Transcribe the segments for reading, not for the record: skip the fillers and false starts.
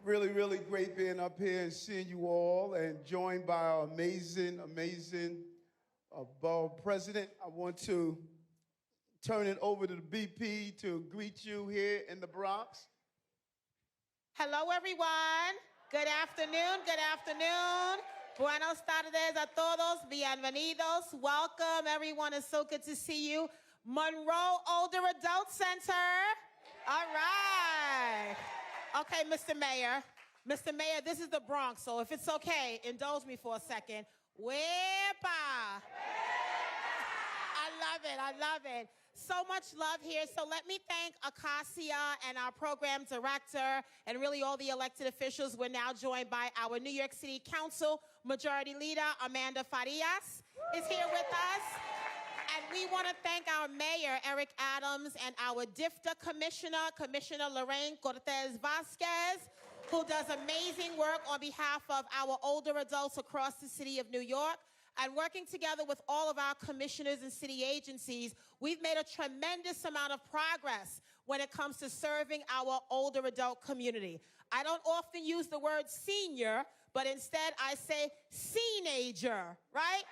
Really, really great being up here and seeing you all and joined by our amazing borough president. I want to turn it over to the BP to greet you here in the Bronx. Hello, everyone. Good afternoon. Good afternoon. Buenos tardes a todos. Bienvenidos. Welcome, everyone. It's so good to see you. Monroe Older Adult Center. All right. Okay, Mr. Mayor. Mr. Mayor, this is the Bronx, so if it's okay, indulge me for a second. Wepa! I love it. So much love here. So let me thank Acacia and our program director and really all the elected officials. We're now joined by our New York City Council Majority Leader, Amanda Farias, is here with us. And we want to thank our mayor, Eric Adams, and our DIFTA commissioner, Commissioner Lorraine Cortez Vasquez, who does amazing work on behalf of our older adults across the city of New York. And working together with all of our commissioners and city agencies, we've made a tremendous amount of progress when it comes to serving our older adult community. I don't often use the word senior, but instead I say seenager, right?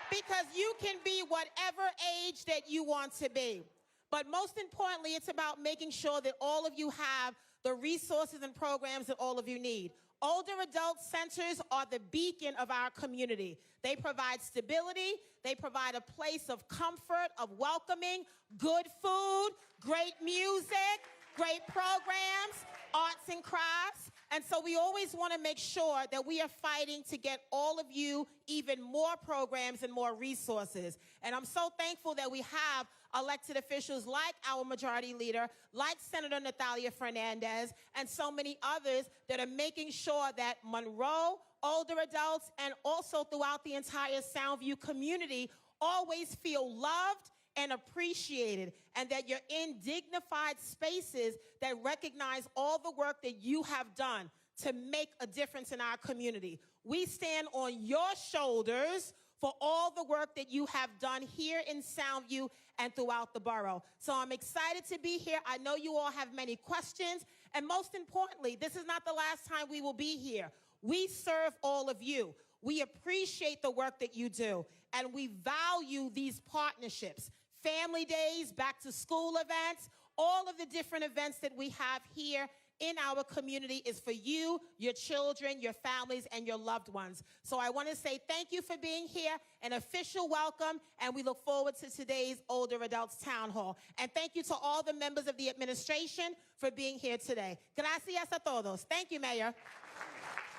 Because you can be whatever age that you want to be. But most importantly, it's about making sure that all of you have the resources and programs that all of you need. Older adult centers are the beacon of our community. They provide stability, they provide a place of comfort, of welcoming, good food, great music, great programs, arts and crafts. And so we always want to make sure that we are fighting to get all of you even more programs and more resources. And I'm so thankful that we have elected officials like our majority leader, like Senator Natalia Fernandez, and so many others that are making sure that Monroe, older adults, and also throughout the entire Soundview community always feel loved and appreciated, and that you're in dignified spaces that recognize all the work that you have done to make a difference in our community. We stand on your shoulders for all the work that you have done here in Soundview and throughout the borough. So I'm excited to be here. I know you all have many questions, and most importantly, this is not the last time we will be here. We serve all of you. We appreciate the work that you do, and we value these partnerships. Family days, back to school events, all of the different events that we have here in our community is for you, your children, your families, and your loved ones. So I want to say thank you for being here, an official welcome, and we look forward to today's Older Adults Town Hall. And thank you to all the members of the administration for being here today. Gracias a todos. Thank you, Mayor.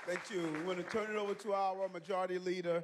Thank you. We're going to turn it over to our majority leader,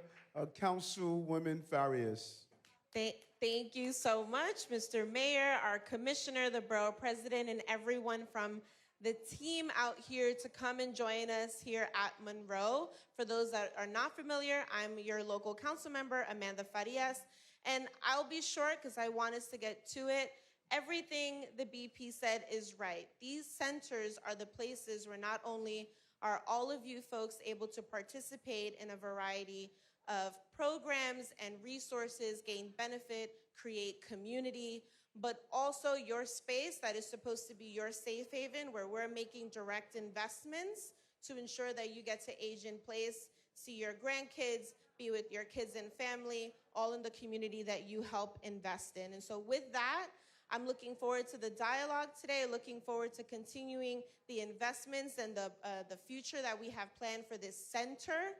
Councilwoman Farias. Thank you so much, Mr. Mayor, our commissioner, the borough president, and everyone from the team out here to come and join us here at Monroe. For those that are not familiar, I'm your local council member, Amanda Farias, and I'll be short because I want us to get to it. Everything the BP said is right. These centers are the places where not only are all of you folks able to participate in a variety of programs and resources, gain benefit, create community, but also your space that is supposed to be your safe haven where we're making direct investments to ensure that you get to age in place, see your grandkids, be with your kids and family, all in the community that you help invest in. And so with that, I'm looking forward to the dialogue today, looking forward to continuing the investments and the future that we have planned for this center.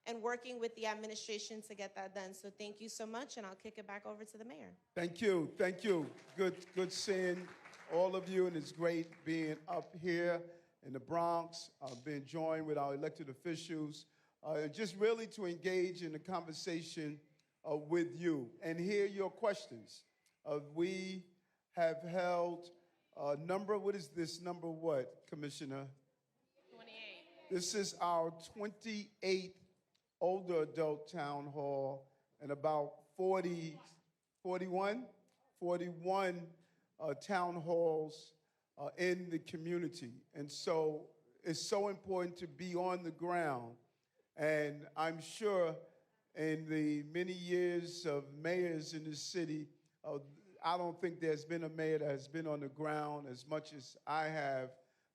And working with the administration to get that done. So thank you so much, and I'll kick it back over to the mayor. Thank you. Good seeing all of you, and it's great being up here in the Bronx, being joined with our elected officials, just really to engage in the conversation with you and hear your questions. We have held a number, what is this number what, Commissioner? 28. This is our 28th older adult town hall, and about 41 town halls in the community. And so it's so important to be on the ground. And I'm sure in the many years of mayors in this city, I don't think there's been a mayor that has been on the ground as much as I have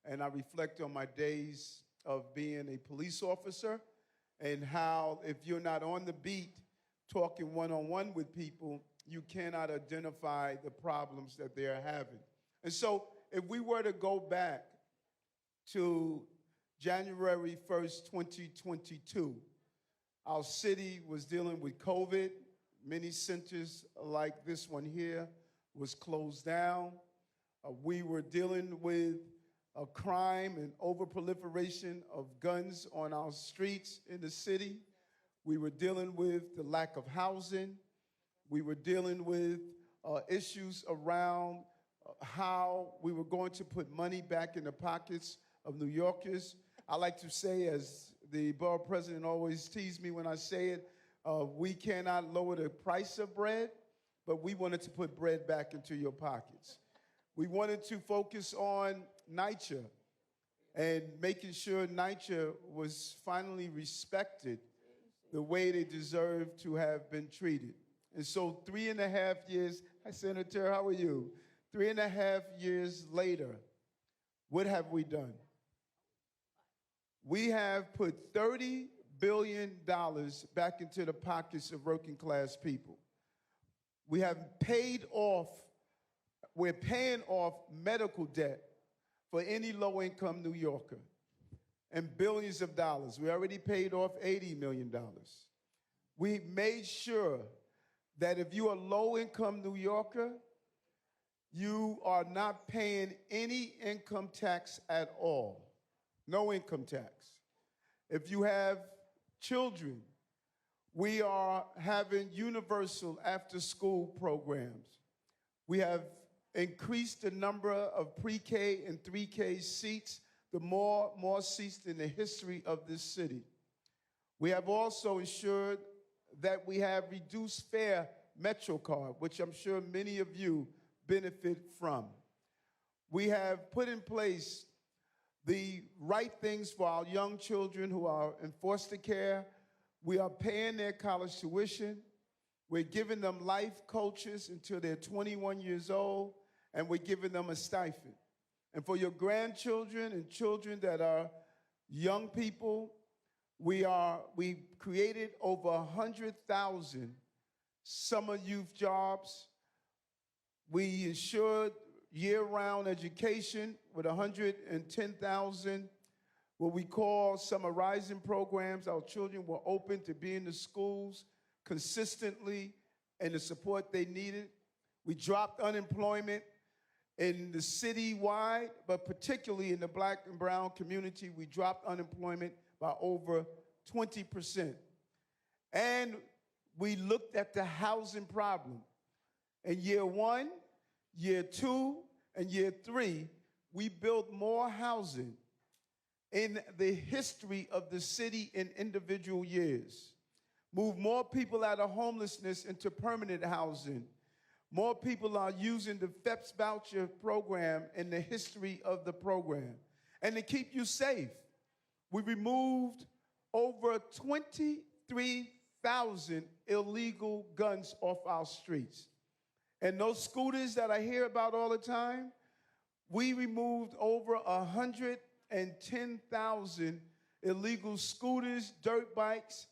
and I reflect on my days of being a police officer and how if you're not on the beat talking one-on-one with people, you cannot identify the problems that they're having. And so if we were to go back to January 1st, 2022, our city was dealing with COVID. Many centers like this one here was closed down. We were dealing with a crime and overproliferation of guns on our streets in the city. We were dealing with the lack of housing. We were dealing with issues around how we were going to put money back in the pockets of New Yorkers. I like to say, as the borough president always teases me when I say it, we cannot lower the price of bread, but we wanted to put bread back into your pockets. We wanted to focus on NYCHA and making sure NYCHA was finally respected the way they deserve to have been treated. And so 3.5 years, hi Senator, how are you? 3.5 years later, what have we done? We have put $30 billion back into the pockets of working class people. We have we're paying off medical debt for any low-income New Yorker, and billions of dollars. We already paid off $80 million. We made sure that if you're a low-income New Yorker, you are not paying any income tax at all. No income tax. If you have children, we are having universal after-school programs. We have increased the number of pre-K and 3K seats, the more seats in the history of this city. We have also ensured that we have reduced fare MetroCard, which I'm sure many of you benefit from. We have put in place the right things for our young children who are in foster care. We are paying their college tuition. We're giving them life coaches until they're 21 years old, and we're giving them a stipend. And for your grandchildren and children that are young people, we created over 100,000 summer youth jobs. We ensured year-round education with 110,000 what we call summer rising programs. Our children were open to be in the schools consistently and the support they needed. We dropped unemployment in the city-wide, but particularly in the Black and brown community. We dropped unemployment by over 20%. And we looked at the housing problem. In year 1, year 2, and year 3, we built more housing in the history of the city in individual years. Moved more people out of homelessness into permanent housing. More people are using the FEPS voucher program in the history of the program. And to keep you safe, we removed over 23,000 illegal guns off our streets. And those scooters that I hear about all the time, we removed over 110,000 illegal scooters, dirt bikes,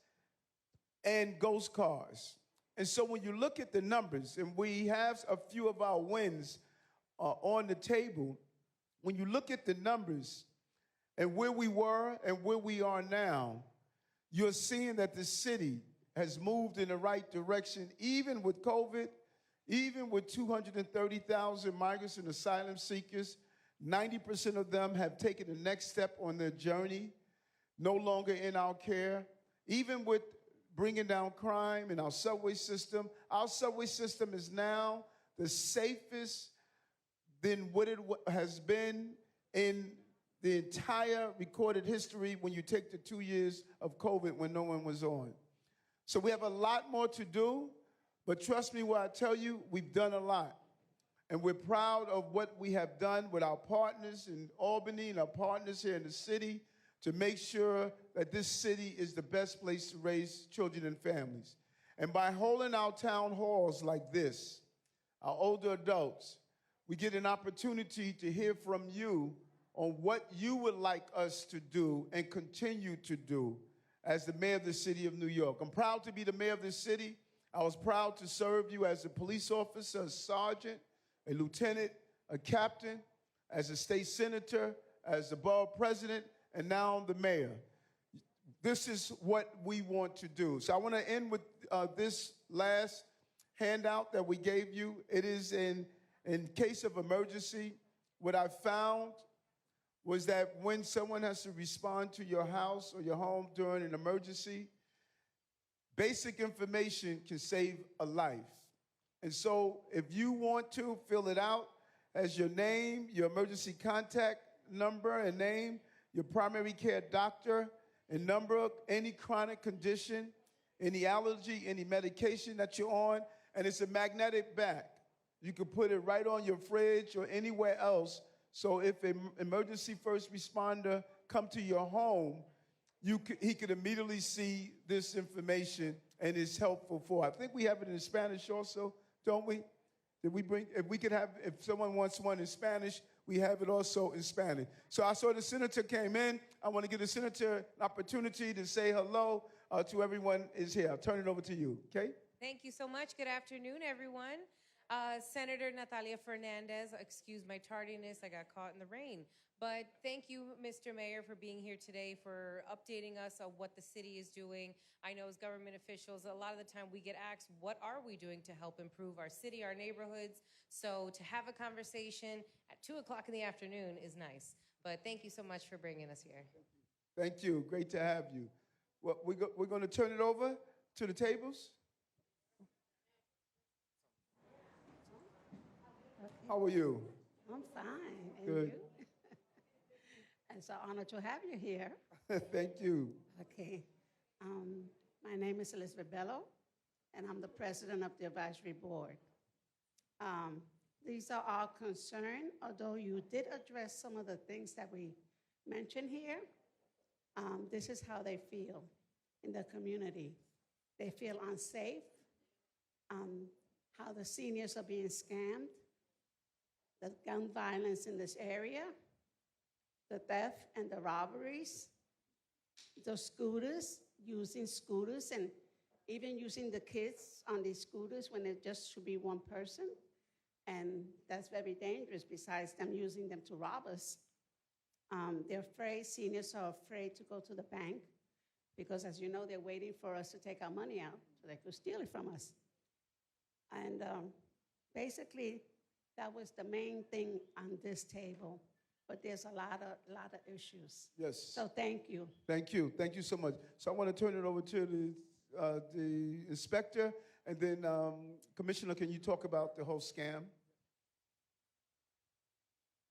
and ghost cars. And so when you look at the numbers, and we have a few of our wins on the table, when you look at the numbers and where we were and where we are now, you're seeing that the city has moved in the right direction, even with COVID, even with 230,000 migrants and asylum seekers. 90% of them have taken the next step on their journey, no longer in our care. Even with bringing down crime in our subway system is now the safest than what it has been in the entire recorded history when you take the 2 years of COVID when no one was on. So we have a lot more to do, but trust me when I tell you, we've done a lot. And we're proud of what we have done with our partners in Albany and our partners here in the city to make sure that this city is the best place to raise children and families. And by holding our town halls like this, our older adults, we get an opportunity to hear from you on what you would like us to do and continue to do as the mayor of the city of New York. I'm proud to be the mayor of this city. I was proud to serve you as a police officer, a sergeant, a lieutenant, a captain, as a state senator, as the borough president, and now I'm the mayor. This is what we want to do. So I want to end with this last handout that we gave you. It is in case of emergency. What I found was that when someone has to respond to your house or your home during an emergency, basic information can save a life. And so if you want to fill it out as your name, your emergency contact number and name, your primary care doctor and number, any chronic condition, any allergy, any medication that you're on, and it's a magnetic back. You can put it right on your fridge or anywhere else. So if an emergency first responder come to your home, he could immediately see this information and it's helpful for. I think we have it in Spanish also, don't we? Did we bring? If someone wants one in Spanish, we have it also in Spanish. So I saw the senator came in. I want to give the senator an opportunity to say hello to everyone is here. I'll turn it over to you, okay? Thank you so much. Good afternoon, everyone. Senator Natalia Fernandez, excuse my tardiness, I got caught in the rain. But thank you, Mr. Mayor, for being here today, for updating us on what the city is doing. I know as government officials, a lot of the time we get asked, what are we doing to help improve our city, our neighborhoods? So to have a conversation at 2 o'clock in the afternoon is nice. But thank you so much for bringing us here. Thank you. Great to have you. Well, we're going to turn it over to the tables. How are you? I'm fine. And Good. you? It's an honor to have you here. Thank you. Okay. My name is Elizabeth Bello, and I'm the president of the advisory board. These are our concern, although you did address some of the things that we mentioned here. This is how they feel in the community. They feel unsafe, how the seniors are being scammed, the gun violence in this area, the theft and the robberies, the scooters, using scooters and even using the kids on these scooters when it just should be one person. And that's very dangerous besides them using them to rob us. They're afraid, seniors are afraid to go to the bank because as you know, they're waiting for us to take our money out so they could steal it from us. And basically, that was the main thing on this table, but there's a lot of issues. Yes. So thank you. Thank you. Thank you so much. So I want to turn it over to the inspector, and then Commissioner, can you talk about the whole scam?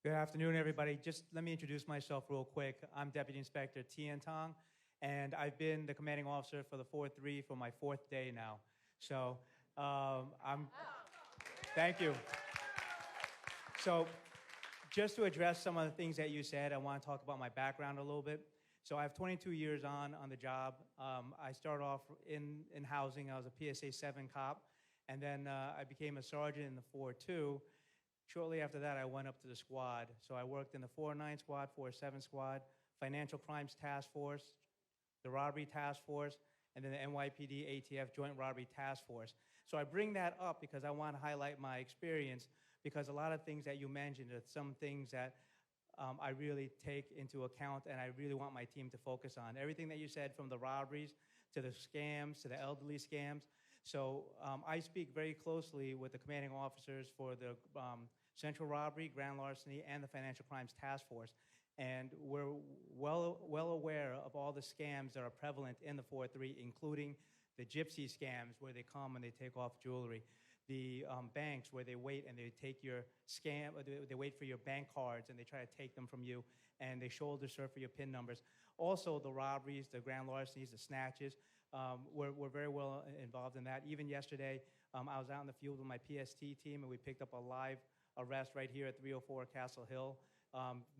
Good afternoon, everybody. Just let me introduce myself real quick. I'm Deputy Inspector Tian Tong, and I've been the commanding officer for the 4-3 for my 4th day now. So thank you. So just to address some of the things that you said, I want to talk about my background a little bit. So I have 22 years on the job. I started off in housing. I was a PSA 7 cop, and then I became a sergeant in the 4-2. Shortly after that, I went up to the squad. So I worked in the 4-9 squad, 4-7 squad, Financial Crimes Task Force, the Robbery Task Force, and then the NYPD ATF Joint Robbery Task Force. So I bring that up because I want to highlight my experience, because a lot of things that you mentioned are some things that I really take into account and I really want my team to focus on. Everything that you said, from the robberies to the scams to the elderly scams. So I speak very closely with the commanding officers for the Central Robbery, Grand Larceny, and the Financial Crimes Task Force. And we're well aware of all the scams that are prevalent in the 4-3, including the gypsy scams where they come and they take off jewelry, the banks where they wait and they take your they wait for your bank cards and they try to take them from you, and they shoulder surf for your PIN numbers. Also the robberies, the grand larcenies, the snatches, we're very well involved in that. Even yesterday, I was out in the field with my PST team and we picked up a live arrest right here at 304 Castle Hill.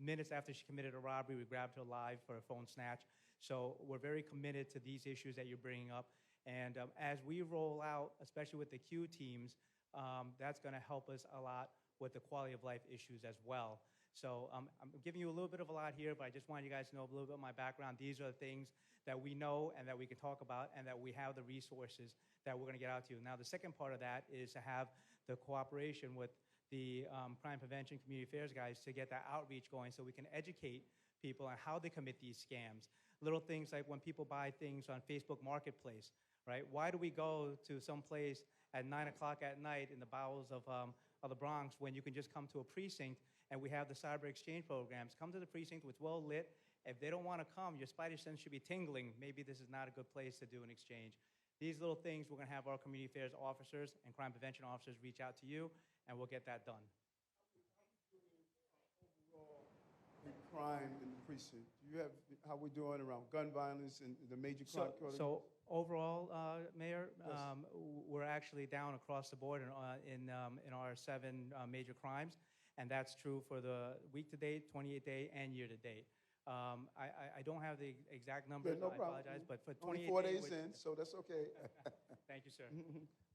Minutes after she committed a robbery, we grabbed her live for a phone snatch. So we're very committed to these issues that you're bringing up. And as we roll out, especially with the Q teams, that's going to help us a lot with the quality of life issues as well. So I'm giving you a little bit of a lot here, but I just want you guys to know a little bit of my background. These are the things that we know and that we can talk about and that we have the resources that we're going to get out to you. Now, the second part of that is to have the cooperation with the crime prevention community affairs guys to get that outreach going so we can educate people on how they commit these scams. Little things like when people buy things on Facebook Marketplace, right? Why do we go to some place at 9 o'clock at night in the bowels of the Bronx when you can just come to a precinct and we have the cyber exchange programs? Come to the precinct, it's well lit. If they don't want to come, your spidey sense should be tingling. Maybe this is not a good place to do an exchange. These little things, we're going to have our community affairs officers and crime prevention officers reach out to you, and we'll get that done. In crime in the precinct, do you have how we're doing around gun violence and the major crime categories? So overall, Mayor, Yes. we're actually down across the board in our 7 major crimes, and that's true for the week to date, 28-day, and year to date. I don't have the exact numbers. Yeah, no I problem. apologize, but for 28 Only 4 days, days in, so that's okay. Thank you, sir.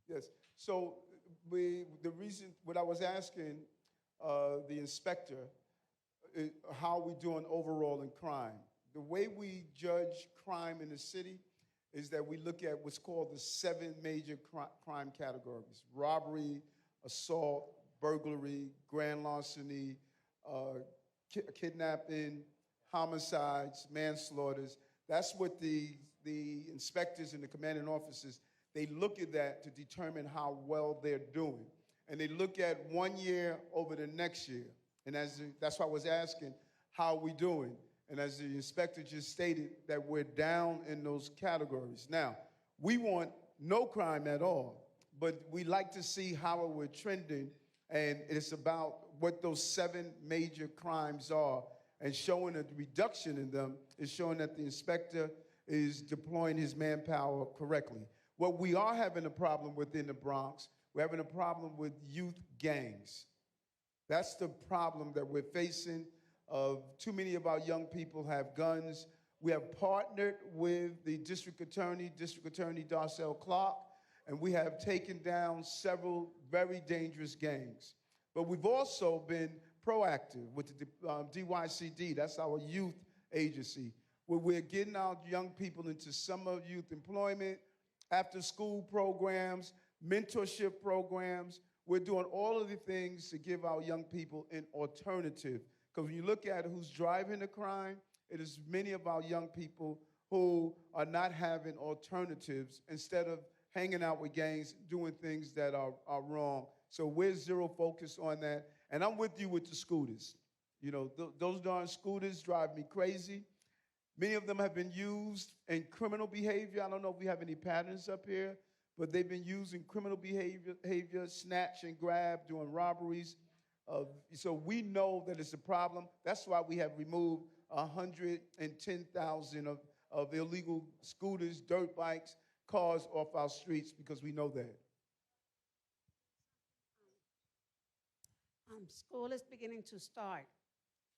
Yes. So the reason, what I was asking the inspector, how we doing overall in crime. The way we judge crime in the city is that we look at what's called the 7 major crime categories: robbery, assault, burglary, grand larceny, kidnapping, homicides, manslaughters. That's what the inspectors and the commanding officers, they look at that to determine how well they're doing. And they look at 1 year over the next year. And that's why I was asking, how are we doing? And as the inspector just stated, that we're down in those categories. Now, we want no crime at all, but we like to see how we're trending, and it's about what those 7 major crimes are, and showing a reduction in them is showing that the inspector is deploying his manpower correctly. What we are having a problem with in the Bronx, we're having a problem with youth gangs. That's the problem that we're facing. Too many of our young people have guns. We have partnered with the District Attorney Darcel Clark, and we have taken down several very dangerous gangs. But we've also been proactive with the DYCD, that's our youth agency, where we're getting our young people into summer youth employment, after-school programs, mentorship programs. We're doing all of the things to give our young people an alternative. Because when you look at who's driving the crime, it is many of our young people who are not having alternatives instead of hanging out with gangs, doing things that are wrong. So we're zero focused on that. And I'm with you with the scooters. You know, those darn scooters drive me crazy. Many of them have been used in criminal behavior. I don't know if we have any patterns up here, but they've been used in criminal behavior, snatch and grab, doing robberies. So we know that it's a problem. That's why we have removed 110,000 of illegal scooters, dirt bikes, cars off our streets, because we know that. School is beginning to start,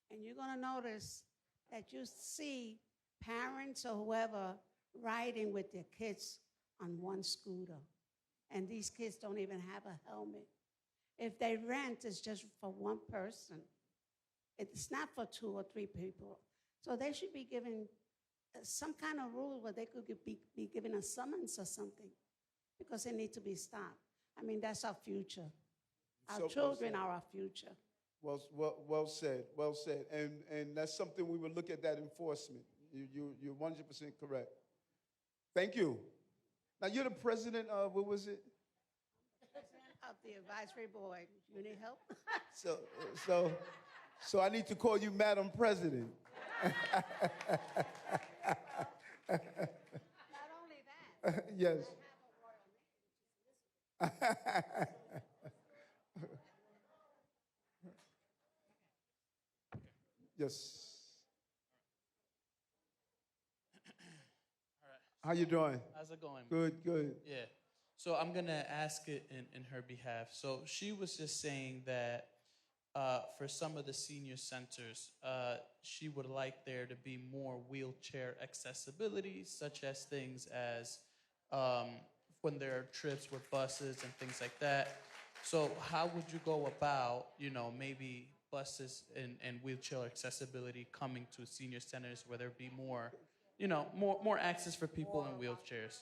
and you're going to notice that you see parents or whoever riding with their kids on one scooter, and these kids don't even have a helmet. If they rent, it's just for one person. It's not for 2 or 3 people. So they should be given some kind of rule where they could be given a summons or something, because they need to be stopped. I mean, that's our future. Our children are our future. Well said, well said. And that's something we will look at, that enforcement. You're 100% correct. Thank you. Now, you're the president of, what was it? President of the advisory board. You need help? So I need to call you Madam President. Not only that. Yes. I have a royal name, Yes. How you doing? How's it going? Good, good. Yeah. So I'm going to ask it in her behalf. So she was just saying that for some of the senior centers, she would like there to be more wheelchair accessibility, such as things as when there are trips with buses and things like that. So how would you go about, maybe buses and wheelchair accessibility coming to senior centers where there be more, you know, more access for people in wheelchairs.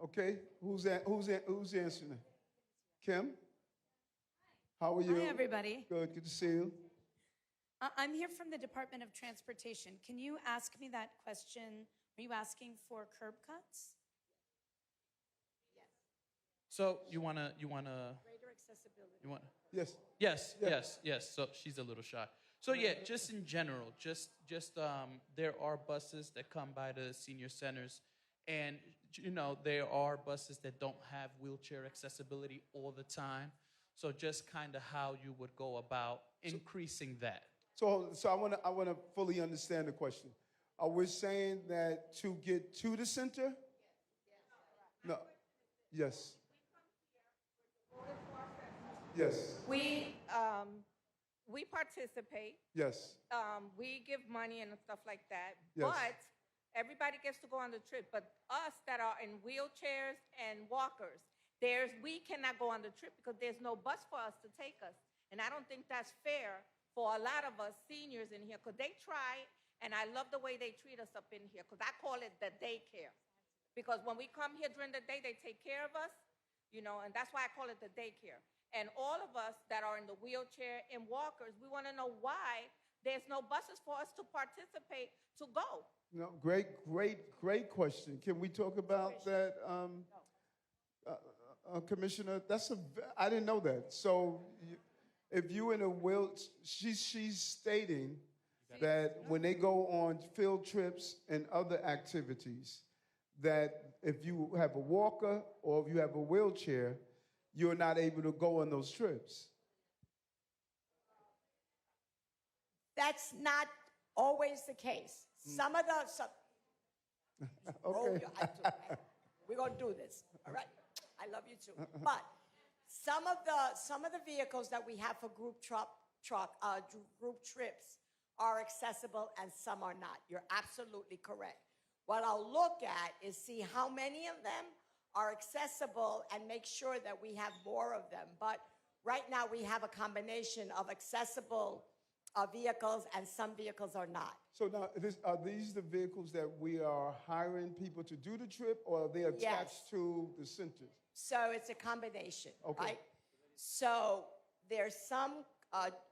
Okay, who's answering? Kim? How are you? Hi, everybody. Good to see you. I'm here from the Department of Transportation. Can you ask me that question? Are you asking for curb cuts? So you wanna Greater accessibility. you want Yes. yes. So she's a little shy. So yeah, just in general, just there are buses that come by the senior centers, and you know there are buses that don't have wheelchair accessibility all the time. So just kind of how you would go about increasing that. So I wanna fully understand the question. Are we saying that to get to the center? No. Yes. Yes. We participate. Yes. We give money and stuff like that. Yes. But everybody gets to go on the trip. But us that are in wheelchairs and walkers, we cannot go on the trip because there's no bus for us to take us. And I don't think that's fair for a lot of us seniors in here because they try, and I love the way they treat us up in here because I call it the daycare. Because when we come here during the day, they take care of us, you know, and that's why I call it the daycare. And all of us that are in the wheelchair and walkers, we want to know why there's no buses for us to participate to go. No, great question. Can we talk about that, Commissioner? I didn't know that. So, if you in a she's stating that when they go on field trips and other activities, that if you have a walker or if you have a wheelchair, you're not able to go on those trips. That's not always the case. Some of the Okay. we're gonna do this. All right. I love you too. But some of the vehicles that we have for group trips are accessible and some are not. You're absolutely correct. What I'll look at is see how many of them are accessible and make sure that we have more of them. But right now we have a combination of accessible vehicles and some vehicles are not. So now, are these the vehicles that we are hiring people to do the trip, or are they attached to the centers? So it's a combination, Okay. right? So there's some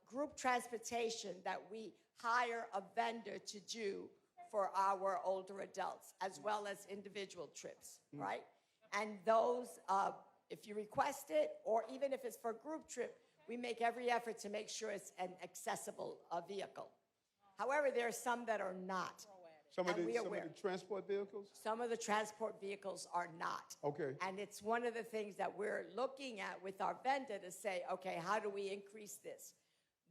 group transportation that we hire a vendor to do for our older adults, as well as individual trips, right? And those, if you request it, or even if it's for a group trip, we make every effort to make sure it's an accessible vehicle. However, there are some that are not. Some of And the we are aware. transport vehicles? Some of the transport vehicles are not. Okay. And it's one of the things that we're looking at with our vendor to say, okay, how do we increase this?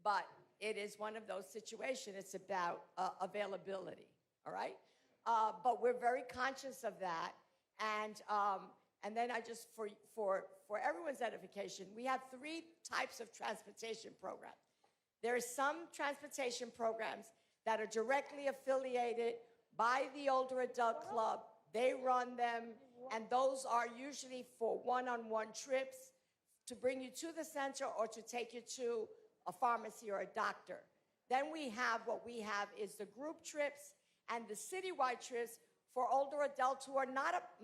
But it is one of those situations. It's about availability, all right? But we're very conscious of that. And then I just, for everyone's edification, we have 3 types of transportation programs. There are some transportation programs that are directly affiliated by the Older Adult Club. They run them, and those are usually for one-on-one trips to bring you to the center or to take you to a pharmacy or a doctor. Then what we have is the group trips and the citywide trips for older adults who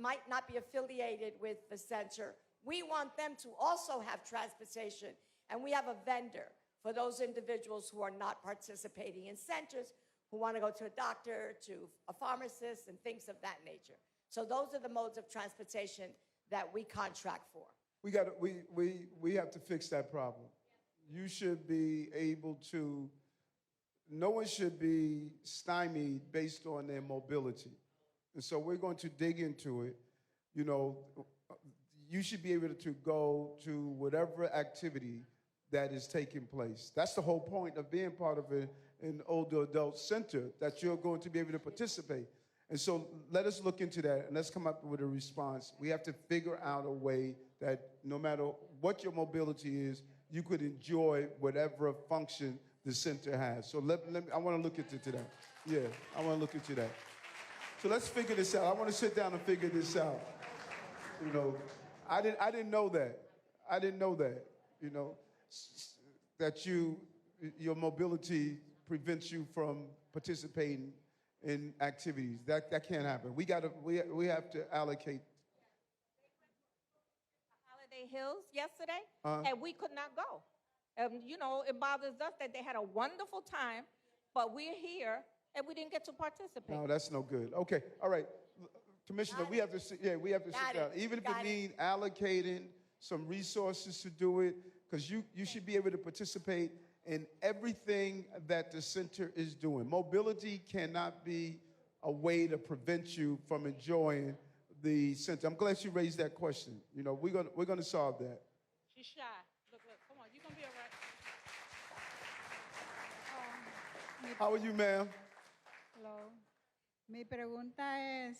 might not be affiliated with the center. We want them to also have transportation, and we have a vendor for those individuals who are not participating in centers, who want to go to a doctor, to a pharmacist, and things of that nature. So those are the modes of transportation that we contract for. We have to fix that problem. You should be able to, no one should be stymied based on their mobility. And so we're going to dig into it. You know, you should be able to go to whatever activity that is taking place. That's the whole point of being part of an older adult center, that you're going to be able to participate. And so let us look into that, and let's come up with a response. We have to figure out a way that no matter what your mobility is, you could enjoy whatever function the center has. So I want to look into that. Yeah, I want to look into that. So let's figure this out. I want to sit down and figure this out. You know, I didn't know that. I didn't know that, you know, that you your mobility prevents you from participating in activities. That can't happen. We have to allocate. Holiday Hills yesterday, Uh, and we could not go. You know, it bothers us that they had a wonderful time, but we're here and we didn't get to participate. no, that's no good. Okay, all right, Commissioner, we have to sit. Yeah, we have to Got sit it. down. Even if it Got it. means allocating some resources to do it, because you should be able to participate in everything that the center is doing. Mobility cannot be a way to prevent you from enjoying the center. I'm glad you raised that question. You know, we're gonna solve that. She's shy. Look, come on, you're gonna be all right. How are you, ma'am? Hello. Mi pregunta es,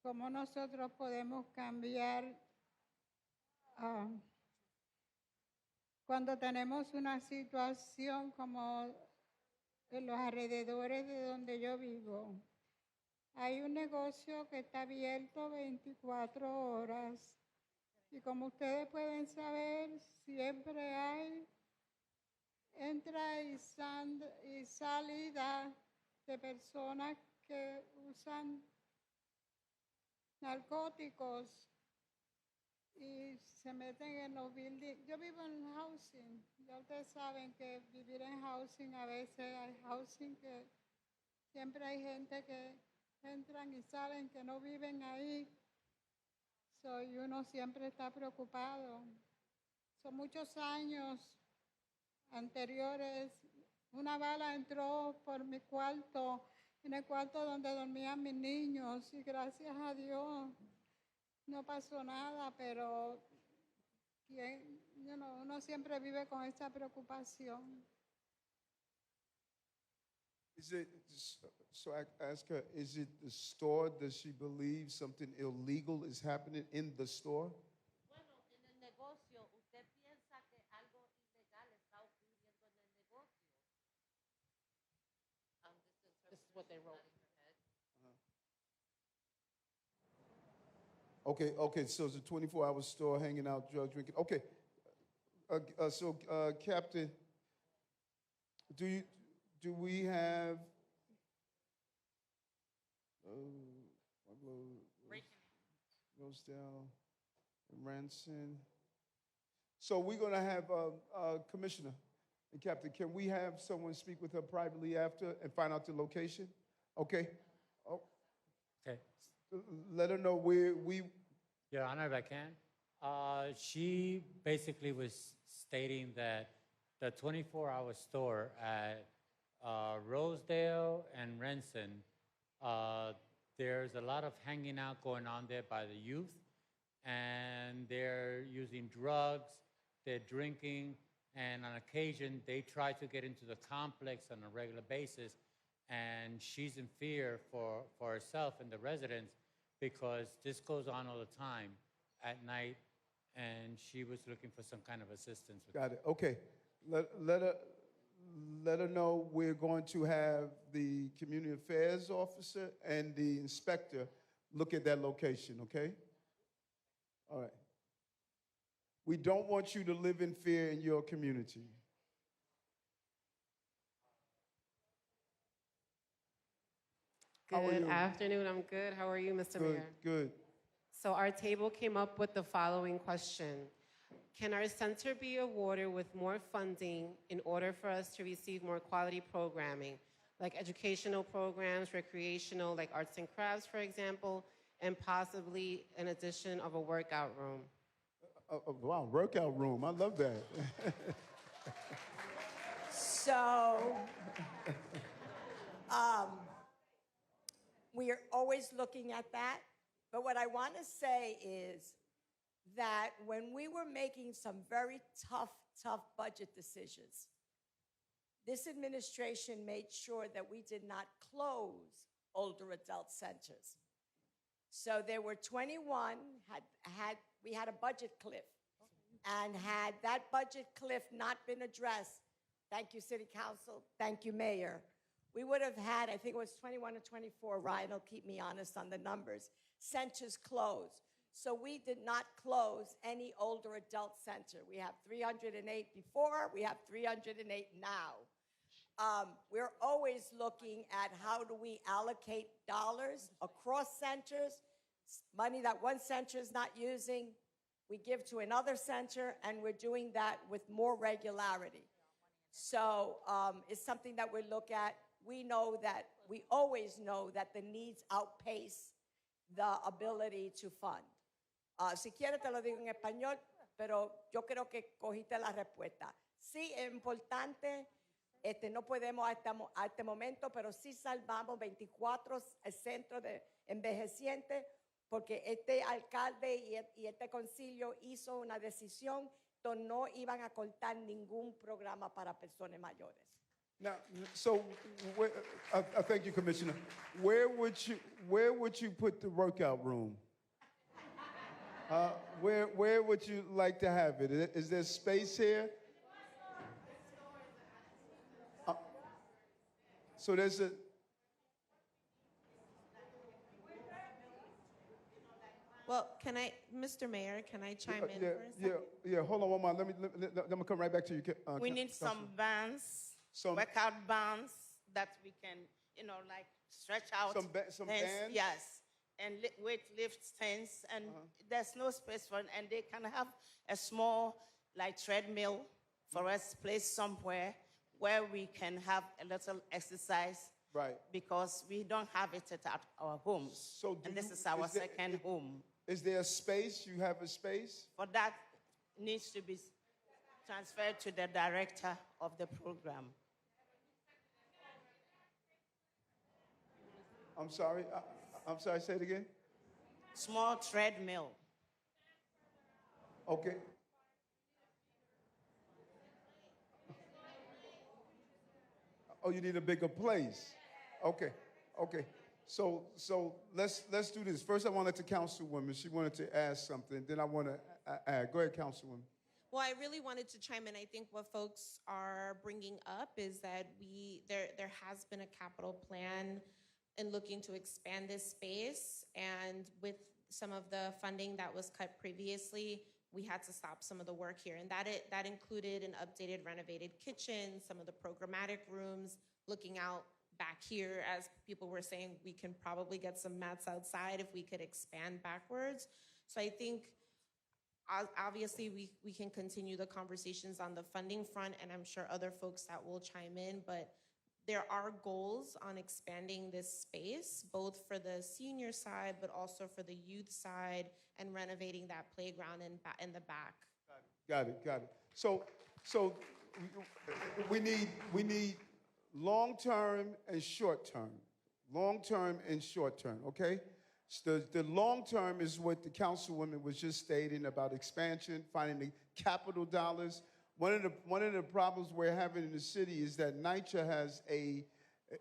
¿cómo nosotros podemos cambiar cuando tenemos una situación como en los alrededores de donde yo vivo? Hay un negocio que está abierto 24 horas y como ustedes pueden saber, siempre hay entra y salida de personas que usan narcóticos y se meten en los buildings. Yo vivo en housing. Ya ustedes saben que vivir en housing a veces hay housing que siempre hay gente que entran y salen que no viven ahí. Y uno siempre está preocupado. Son muchos años anteriores, una bala entró por mi cuarto, en el cuarto donde dormían mis niños, y gracias a Dios no pasó nada, pero uno siempre vive con esa preocupación. So I ask her, is it the store? Does she believe something illegal is happening in the store? Bueno, en el negocio, ¿usted piensa que algo ilegal está ocurriendo en el negocio? This is what they wrote. Okay, so it's a 24-hour store hanging out, drug drinking. Okay, Captain, do we have goes down Ranson? So we're gonna have Commissioner and Captain. Can we have someone speak with her privately after and find out the location? Okay. Oh, Okay. let her know where we. Your Honor, if I can. She basically was stating that the 24-hour store at Rosedale and Renson, there's a lot of hanging out going on there by the youth, and they're using drugs, they're drinking, and on occasion, they try to get into the complex on a regular basis, and she's in fear for herself and the residents because this goes on all the time at night, and she was looking for some kind of assistance with Got it. Okay. Let her know we're going to have the community affairs officer and the inspector look at that location, okay? All right. We don't want you to live in fear in your community. How are Good you? afternoon. I'm good. How are you, Mr. Good, Mayor? good. So our table came up with the following question. Can our center be awarded with more funding in order for us to receive more quality programming, like educational programs, recreational, like arts and crafts, for example, and possibly an addition of a workout room? Wow, workout room. I love that. So, we are always looking at that. But what I want to say is that when we were making some very tough budget decisions, this administration made sure that we did not close older adult centers. So there were 21, we had a budget cliff. And had that budget cliff not been addressed, thank you, City Council, thank you, Mayor, we would have had, I think it was 21 or 24, Ryan will keep me honest on the numbers, centers closed. So we did not close any older adult center. We have 308 before, we have 308 now. We're always looking at how do we allocate dollars across centers, money that one center is not using, we give to another center, and we're doing that with more regularity. So it's something that we look at. We always know that the needs outpace the ability to fund. Si quieres te lo digo en español, pero yo creo que cogiste la respuesta. Sí, es importante. No podemos a este momento, pero sí salvamos 24 centros de envejecientes porque este alcalde y este concilio hizo una decisión que no iban a cortar ningún programa para personas mayores. Now, so I thank you, Commissioner. Where would you put the workout room? Where would you like to have it? Is there space here? So there's a. Well, Mr. Mayor, can I chime in for a second? Yeah. Hold on one moment. Let me come right back to you. We need some bands, workout bands that we can, like stretch out. Some bands? Yes, and weight lift stands, and there's no space for it, and they can have a small, like, treadmill for us placed somewhere where we can have a little exercise. Right. Because we don't have it at our homes. And this is our second home. Is there a space? You have a space? For that, needs to be transferred to the director of the program. I'm sorry. I'm sorry. Say it again. Small treadmill. Okay. Oh, you need a bigger place. Okay. So let's do this. First, I want to let the councilwoman. She wanted to ask something. Then I want to add. Go ahead, councilwoman. Well, I really wanted to chime in. I think what folks are bringing up is that there has been a capital plan in looking to expand this space, and with some of the funding that was cut previously, we had to stop some of the work here, and that included an updated, renovated kitchen, some of the programmatic rooms, looking out back here, as people were saying, we can probably get some mats outside if we could expand backwards. So I think obviously we can continue the conversations on the funding front, and I'm sure other folks that will chime in, but there are goals on expanding this space, both for the senior side, but also for the youth side, and renovating that playground in the back. Got it. So we need long-term and short-term. Long-term and short-term, okay? The long-term is what the councilwoman was just stating about expansion, finding the capital dollars. One of the problems we're having in the city is that NYCHA has an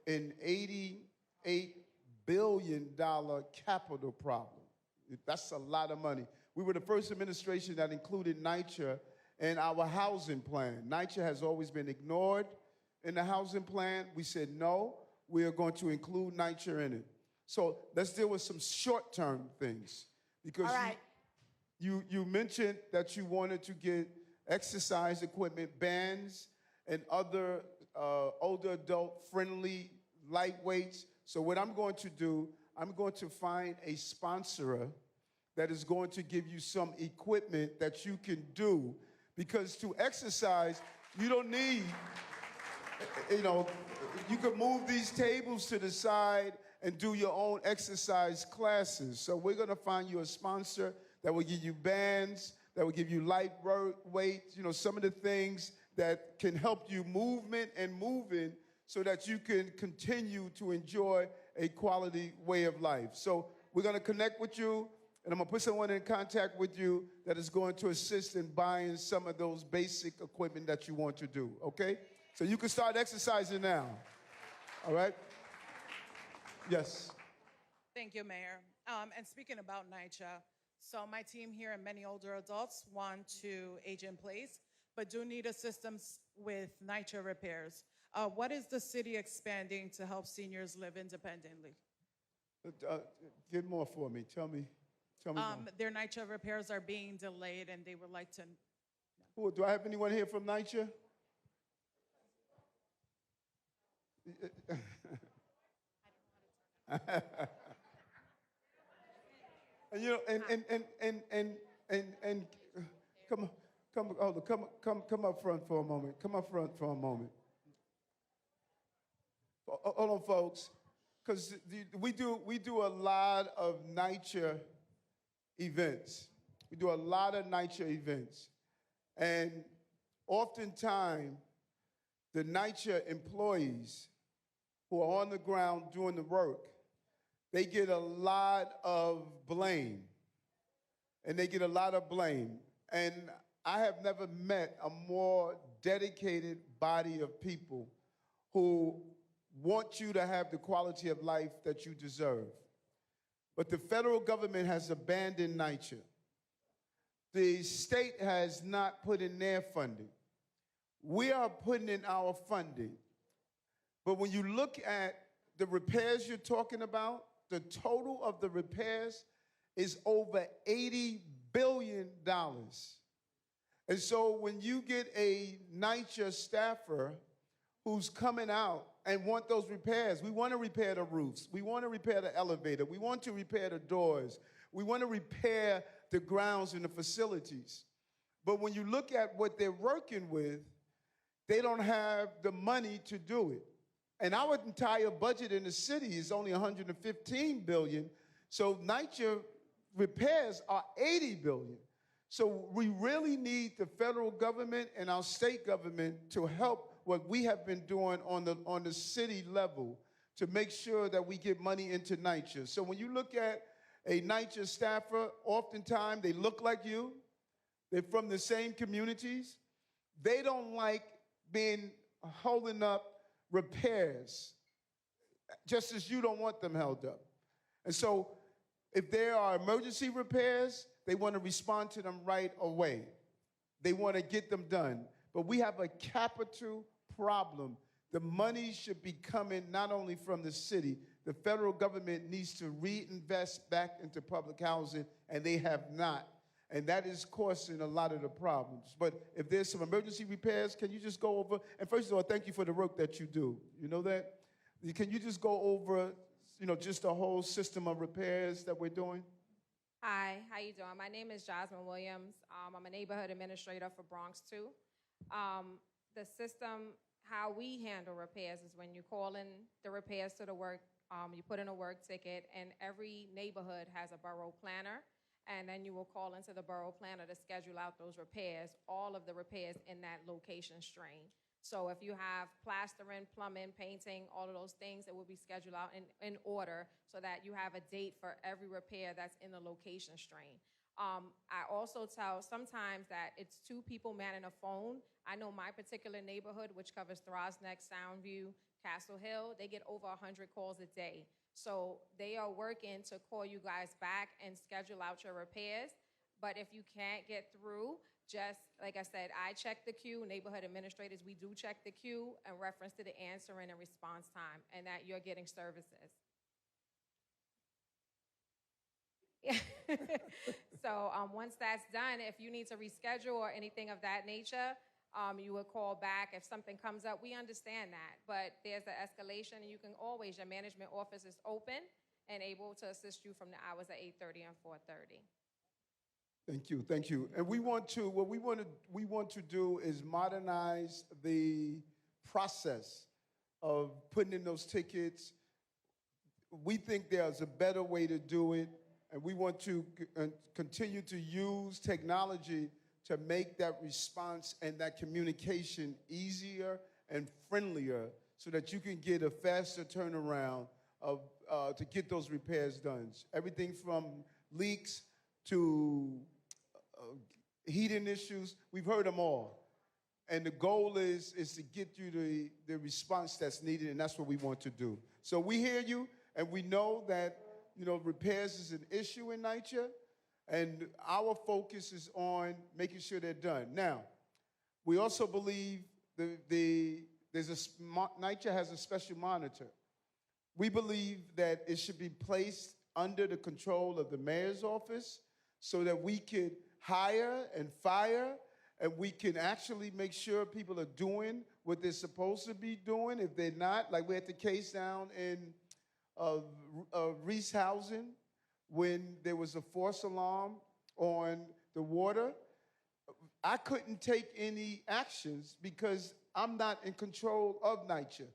$88 billion capital problem. That's a lot of money. We were the first administration that included NYCHA in our housing plan. NYCHA has always been ignored in the housing plan. We said, no, we are going to include NYCHA in it. So let's deal with some short-term things. Because you mentioned that you wanted to get exercise equipment, bands, and other older adult-friendly lightweights. So what I'm going to do, I'm going to find a sponsor that is going to give you some equipment that you can do. Because to exercise, you don't need, you can move these tables to the side and do your own exercise classes. So we're going to find you a sponsor that will give you bands, that will give you lightweight, some of the things that can help you movement and moving so that you can continue to enjoy a quality way of life. So we're going to connect with you, and I'm going to put someone in contact with you that is going to assist in buying some of those basic equipment that you want to do, okay? So you can start exercising now, all right? Yes. Thank you, Mayor. And speaking about NYCHA, so my team here and many older adults want to age in place, but do need assistance with NYCHA repairs. What is the city expanding to help seniors live independently? Get more for me. Tell me. Tell me more. Their NYCHA repairs are being delayed, and they would like to. Do I have anyone here from NYCHA? And, you know, and come up front for a moment. Come up front for a moment. Hold on, folks, because we do a lot of NYCHA events. We do a lot of NYCHA events, and oftentimes the NYCHA employees who are on the ground doing the work, they get a lot of blame. And they get a lot of blame. And I have never met a more dedicated body of people who want you to have the quality of life that you deserve. But the federal government has abandoned NYCHA. The state has not put in their funding. We are putting in our funding. But when you look at the repairs you're talking about, the total of the repairs is over $80 billion. And so when you get a NYCHA staffer who's coming out and want those repairs, we want to repair the roofs, we want to repair the elevator, we want to repair the doors, we want to repair the grounds and the facilities. But when you look at what they're working with, they don't have the money to do it. And our entire budget in the city is only $115 billion. So NYCHA repairs are $80 billion. So we really need the federal government and our state government to help what we have been doing on the city level to make sure that we get money into NYCHA. So when you look at a NYCHA staffer, oftentimes they look like you. They're from the same communities. They don't like being holding up repairs, just as you don't want them held up. And so if there are emergency repairs, they want to respond to them right away. They want to get them done. But we have a capital problem. The money should be coming not only from the city, the federal government needs to reinvest back into public housing, and they have not. And that is causing a lot of the problems. But if there's some emergency repairs, can you just go over? And first of all, thank you for the work that you do. You know that? Can you just go over, just the whole system of repairs that we're doing? Hi, how you doing? My name is Jasmine Williams. I'm a neighborhood administrator for Bronx 2. The system, how we handle repairs is when you call in the repairs to the work, you put in a work ticket, and every neighborhood has a borough planner. And then you will call into the borough planner to schedule out those repairs, all of the repairs in that location strain. So if you have plastering, plumbing, painting, all of those things, it will be scheduled out in order so that you have a date for every repair that's in the location strain. I also tell sometimes that it's two people manning a phone. I know my particular neighborhood, which covers Throsneck, Soundview, Castle Hill, they get over 100 calls a day. So they are working to call you guys back and schedule out your repairs. But if you can't get through, just like I said, I check the queue. Neighborhood administrators, we do check the queue in reference to the answering and response time and that you're getting services. So once that's done, if you need to reschedule or anything of that nature, you would call back if something comes up. We understand that, but there's an escalation, and you can always, your management office is open and able to assist you from the hours of 8:30 and 4:30. Thank you. And what we want to do is modernize the process of putting in those tickets. We think there's a better way to do it, and we want to continue to use technology to make that response and that communication easier and friendlier so that you can get a faster turnaround to get those repairs done. Everything from leaks to heating issues, we've heard them all. And the goal is to get you the response that's needed, and that's what we want to do. So we hear you, and we know that repairs is an issue in NYCHA. And our focus is on making sure they're done. Now, we also believe NYCHA has a special monitor. We believe that it should be placed under the control of the mayor's office so that we could hire and fire and we can actually make sure people are doing what they're supposed to be doing. If they're not, like we had the case down in Reese Housing when there was a false alarm on the water. I couldn't take any actions because I'm not in control of NYCHA.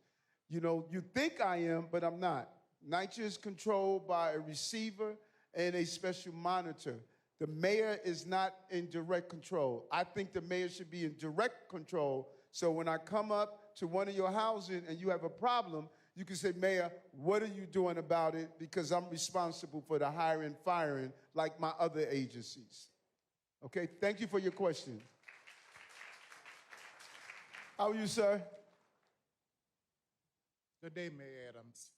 You know, you think I am, but I'm not. NYCHA is controlled by a receiver and a special monitor. The mayor is not in direct control. I think the mayor should be in direct control, so when I come up to one of your housing and you have a problem, you can say, Mayor, what are you doing about it? Because I'm responsible for the hiring and firing like my other agencies. Okay, thank you for your question. How are you, sir? Good day, Mayor Adams.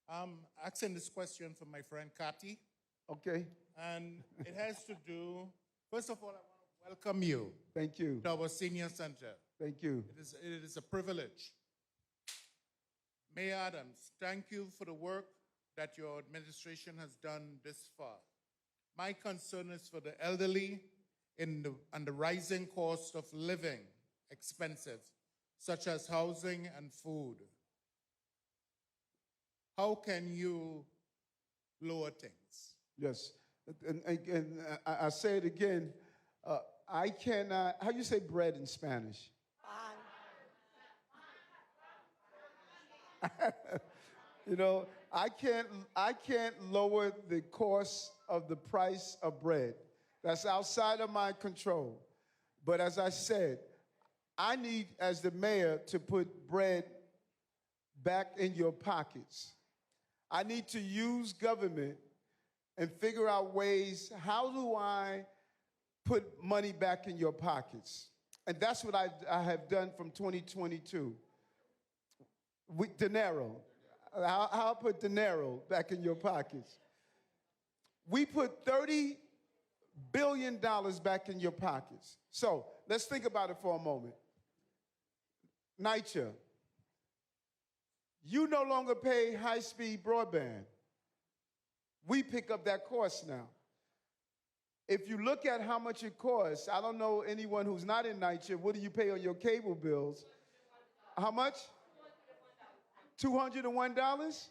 I'm asking this question from my friend Kati. Okay. And it has to do, first of all, I want to welcome you. Thank you. To our senior center. Thank you. It is a privilege. Mayor Adams, thank you for the work that your administration has done this far. My concern is for the elderly and the rising cost of living expenses, such as housing and food. How can you lower things? Yes. And I say it again. I cannot, how do you say bread in Spanish? You know, I can't lower the cost of the price of bread. That's outside of my control. But as I said, I need, as the mayor, to put bread back in your pockets. I need to use government and figure out ways, how do I put money back in your pockets? And that's what I have done from 2022. With dinero. I'll put dinero back in your pockets. We put $30 billion back in your pockets. So let's think about it for a moment. NYCHA, you no longer pay high-speed broadband. We pick up that cost now. If you look at how much it costs, I don't know anyone who's not in NYCHA, what do you pay on your cable bills? How much? $201?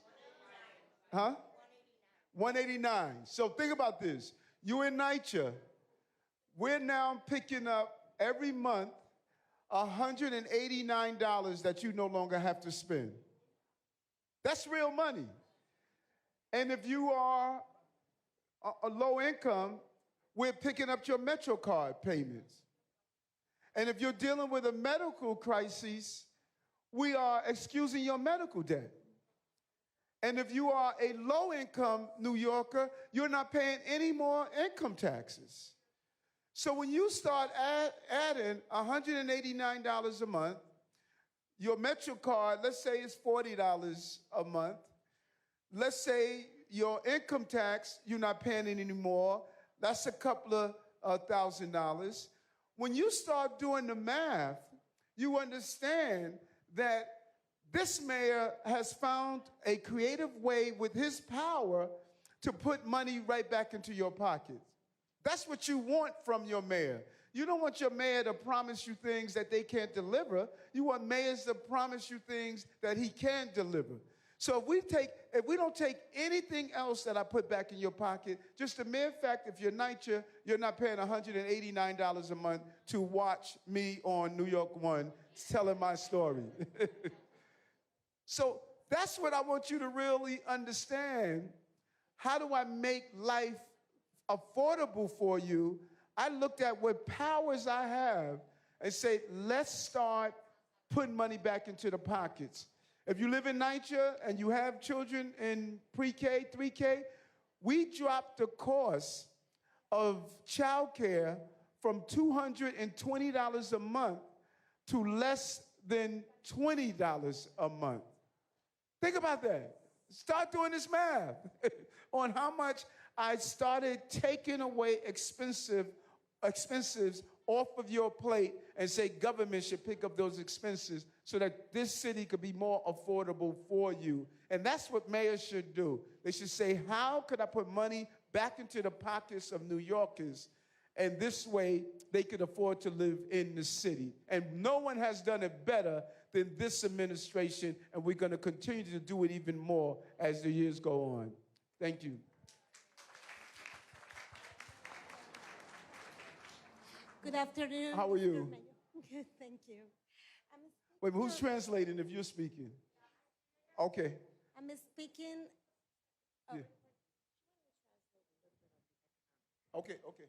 Huh? $189. So think about this. You in NYCHA, we're now picking up every month $189 that you no longer have to spend. That's real money. And if you are a low income, we're picking up your MetroCard payments. And if you're dealing with a medical crisis, we are excusing your medical debt. And if you are a low-income New Yorker, you're not paying any more income taxes. So when you start adding $189 a month, your MetroCard, let's say it's $40 a month. Let's say your income tax, you're not paying it anymore. That's a couple of $1,000. When you start doing the math, you understand that this mayor has found a creative way with his power to put money right back into your pocket. That's what you want from your mayor. You don't want your mayor to promise you things that they can't deliver. You want mayors to promise you things that he can deliver. So if we don't take anything else that I put back in your pocket, just the mere fact if you're NYCHA, you're not paying $189 a month to watch me on New York One telling my story. So that's what I want you to really understand. How do I make life affordable for you? I looked at what powers I have and say, let's start putting money back into the pockets. If you live in NYCHA and you have children in pre-K, 3K, we dropped the cost of childcare from $220 a month to less than $20 a month. Think about that. Start doing this math on how much I started taking away expenses off of your plate and say government should pick up those expenses so that this city could be more affordable for you. And that's what mayors should do. They should say, how could I put money back into the pockets of New Yorkers? And this way, they could afford to live in the city. And no one has done it better than this administration, and we're going to continue to do it even more as the years go on. Thank you. Good afternoon. How are you? Good, thank you. Wait, who's translating if you're speaking? Okay. I'm speaking. Oh. Yeah. Okay, okay.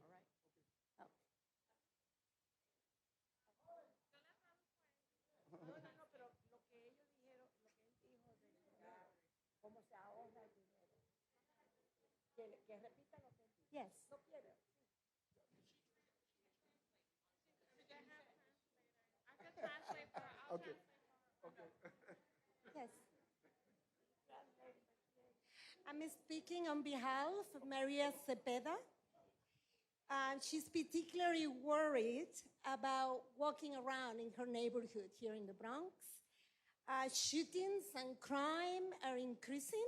Yes. Okay. Yes. I'm speaking on behalf of Maria Cepeda. And she's particularly worried about walking around in her neighborhood here in the Bronx. Shootings and crime are increasing,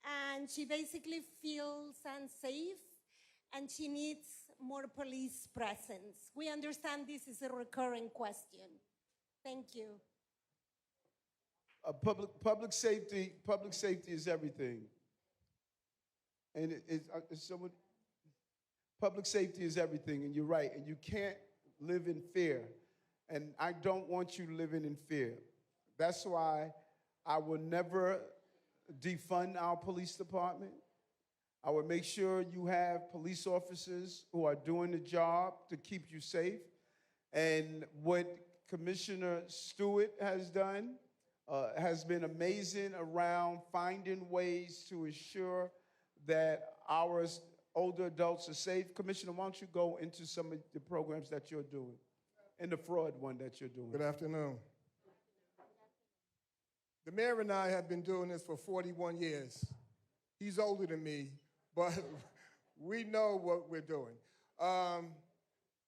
and she basically feels unsafe, and she needs more police presence. We understand this is a recurring question. Thank you. Public safety is everything. And public safety is everything, and you're right, and you can't live in fear. And I don't want you living in fear. That's why I will never defund our police department. I will make sure you have police officers who are doing the job to keep you safe. And what Commissioner Stewart has done has been amazing around finding ways to ensure that our older adults are safe. Commissioner, why don't you go into some of the programs that you're doing and the fraud one that you're doing? Good afternoon. The mayor and I have been doing this for 41 years. He's older than me, but we know what we're doing.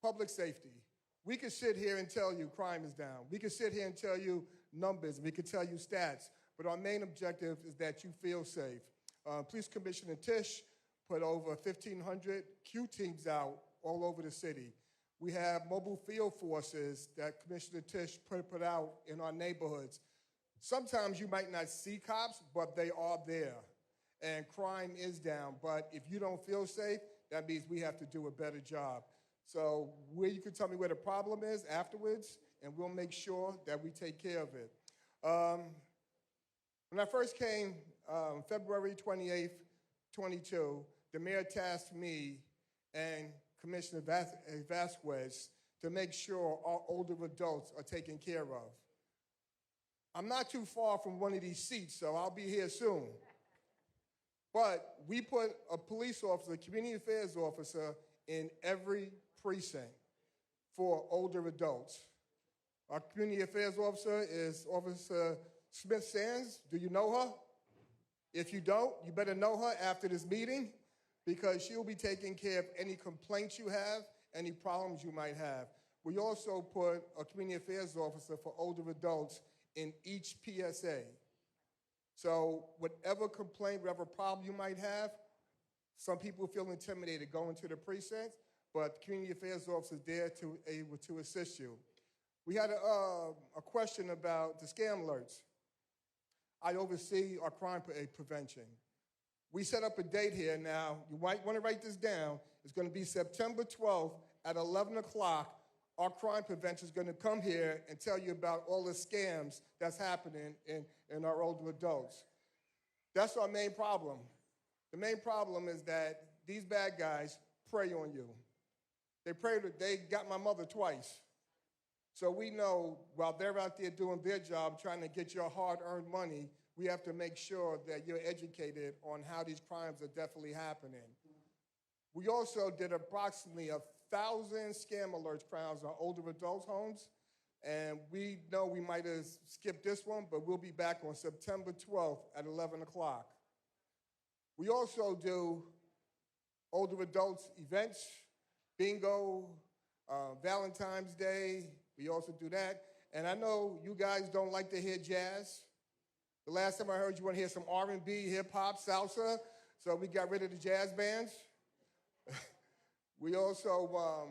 Public safety. We could sit here and tell you crime is down. We could sit here and tell you numbers. We could tell you stats. But our main objective is that you feel safe. Police Commissioner Tisch put over 1,500 Q teams out all over the city. We have mobile field forces that Commissioner Tisch put out in our neighborhoods. Sometimes you might not see cops, but they are there. And crime is down. But if you don't feel safe, that means we have to do a better job. So you can tell me where the problem is afterwards, and we'll make sure that we take care of it. When I first came, February 28th, 22, the mayor tasked me and Commissioner Vasquez to make sure our older adults are taken care of. I'm not too far from one of these seats, so I'll be here soon. But we put a police officer, a community affairs officer, in every precinct for older adults. Our community affairs officer is Officer Smith Sands. Do you know her? If you don't, you better know her after this meeting, because she'll be taking care of any complaints you have, any problems you might have. We also put a community affairs officer for older adults in each PSA. So whatever complaint, whatever problem you might have, some people feel intimidated going to the precincts, but community affairs officers there to able to assist you. We had a question about the scam alerts. I oversee our crime prevention. We set up a date here now. You might want to write this down. It's going to be September 12th at 11 o'clock. Our crime prevention is going to come here and tell you about all the scams that's happening in our older adults. That's our main problem. The main problem is that these bad guys prey on you. They got my mother twice. So we know while they're out there doing their job, trying to get your hard-earned money, we have to make sure that you're educated on how these crimes are definitely happening. We also did approximately 1,000 scam alerts crowns on older adults' homes, and we know we might have skipped this one, but we'll be back on September 12th at 11 o'clock. We also do older adults events, bingo, Valentine's Day, we also do that. And I know you guys don't like to hear jazz. The last time I heard you want to hear some R&B, hip hop, salsa, so we got rid of the jazz bands. We also